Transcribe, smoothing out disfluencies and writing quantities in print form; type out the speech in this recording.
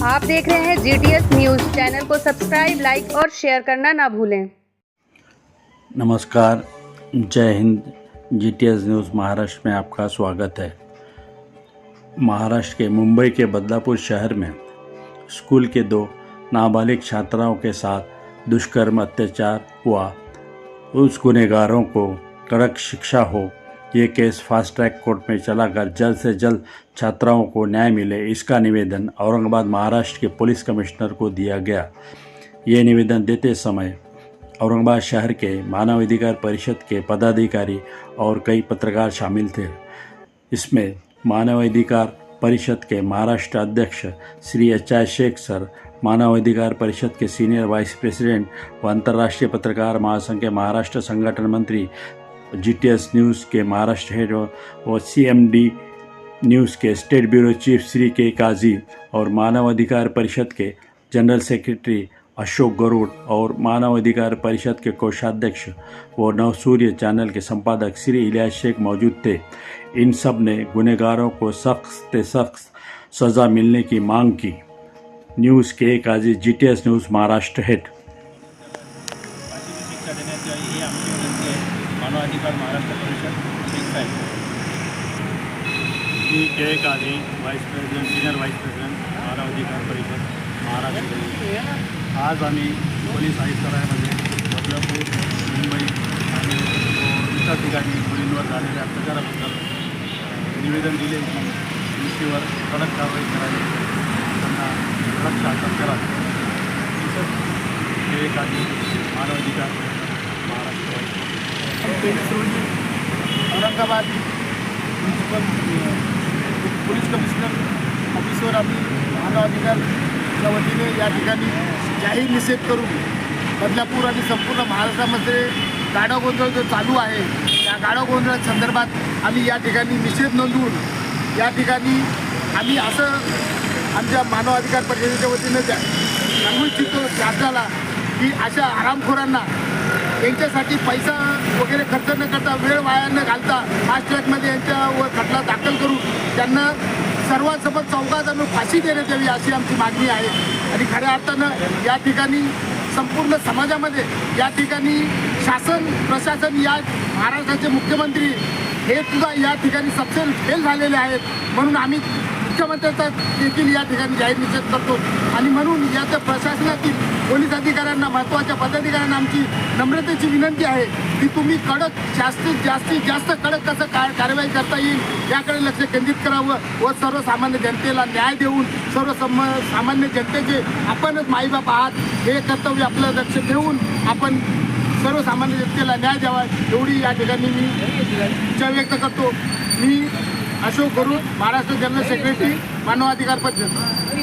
आप देख रहे हैं GTS न्यूज। चैनल को सब्सक्राइब, लाइक और शेयर करना ना भूलें। नमस्कार, जय हिंद। GTS न्यूज़ महाराष्ट्र में आपका स्वागत है। महाराष्ट्र के मुंबई के बदलापुर शहर में स्कूल के 2 नाबालिग छात्राओं के साथ दुष्कर्म अत्याचार हुआ। उस गुनहगारों को कड़क शिक्षा हो, ये केस फास्ट ट्रैक कोर्ट में चलाकर जल्द से जल्द छात्राओं को न्याय मिले, इसका निवेदन औरंगाबाद महाराष्ट्र के पुलिस कमिश्नर को दिया गया। ये निवेदन देते समय औरंगाबाद शहर के मानवाधिकार परिषद के पदाधिकारी और कई पत्रकार शामिल थे। इसमें मानवाधिकार परिषद के महाराष्ट्र अध्यक्ष श्री एच.आय. शेख सर, मानवाधिकार परिषद के सीनियर वाइस प्रेसिडेंट व अंतर्राष्ट्रीय पत्रकार महासंघ के महाराष्ट्र संगठन मंत्री, GTS न्यूज़ के महाराष्ट्र हेड और CMD न्यूज़ के स्टेट ब्यूरो चीफ श्री के काजी और मानवाधिकार परिषद के जनरल सेक्रेटरी अशोक गरुड़ और मानवाधिकार परिषद के कोषाध्यक्ष व नवसूर्य चैनल के संपादक श्री इलियास शेख मौजूद थे। इन सब ने गुनहगारों को सख्त से सख्त सज़ा मिलने की मांग की। न्यूज़ के काजी, GTS न्यूज़ महाराष्ट्र हेड। शिक्षा देण्यात यावी ही आमची विनंती आहे। मानवाधिकार महाराष्ट्र परिषद शेख साहेब। मी K Kazi, vice president, senior vice president, मानवाधिकार परिषद महाराष्ट्र। आज आम्ही पोलीस आयुक्तालयामध्ये बदलापूर, मुंबई आणि इतर ठिकाणी मुलींवर झालेल्या अत्याचाराबद्दल निवेदन दिले की दोषीवर कडक कारवाई करावी, त्यांना कडक शासन करावे। के काजी, मानवाधिकार Maharashtra. Aurangabad municipal police commissioner ऑफिसवर आम्ही मानवाधिकारच्या वतीने या ठिकाणी जाहीर निषेध करून बदलापूर आणि संपूर्ण महाराष्ट्रामध्ये गाढव गोंधळ जो चालू आहे त्या गाढव गोंधळासंदर्भात आम्ही या ठिकाणी निषेध नोंदवून या ठिकाणी आम्ही असं आमच्या मानवाधिकार परिषदेच्या वतीने सांगू इच्छितो शासनाला की अशा आरामखोरांना यांच्यासाठी पैसा वगैरे खर्च न करता, वेळ वाया न घालता फास्ट ट्रॅकमध्ये यांच्यावर खटला दाखल करून त्यांना सर्वांसोबत चौकात आणून फाशी देण्यात यावी अशी आमची मागणी आहे। आणि खऱ्या अर्थानं या ठिकाणी संपूर्ण समाजामध्ये या ठिकाणी शासन प्रशासन, या महाराष्ट्राचे मुख्यमंत्री हे सुद्धा या ठिकाणी सपशेल फेल झालेले आहेत। म्हणून आम्ही मुख्यमंत्र्यांचा देखील या ठिकाणी जाहीर निषेध करतो आणि म्हणून याच्या प्रशासनातील पोलीस अधिकाऱ्यांना, महत्त्वाच्या पदाधिकाऱ्यांना आमची नम्रतेची विनंती आहे की तुम्ही जास्तीत जास्त कडक कसं कारवाई करता येईल याकडे लक्ष केंद्रित करावं व सर्वसामान्य जनतेला न्याय देऊन सामान्य जनतेचे आपणच माईबाप आहात हे कर्तव्य आपलं लक्ष ठेवून आपण सर्वसामान्य जनतेला न्याय द्यावा एवढी या ठिकाणी मी इच्छा व्यक्त करतो। मी अशोक गरुड़, महाराष्ट्र जनरल सेक्रेटरी, मानवाधिकार परिषद।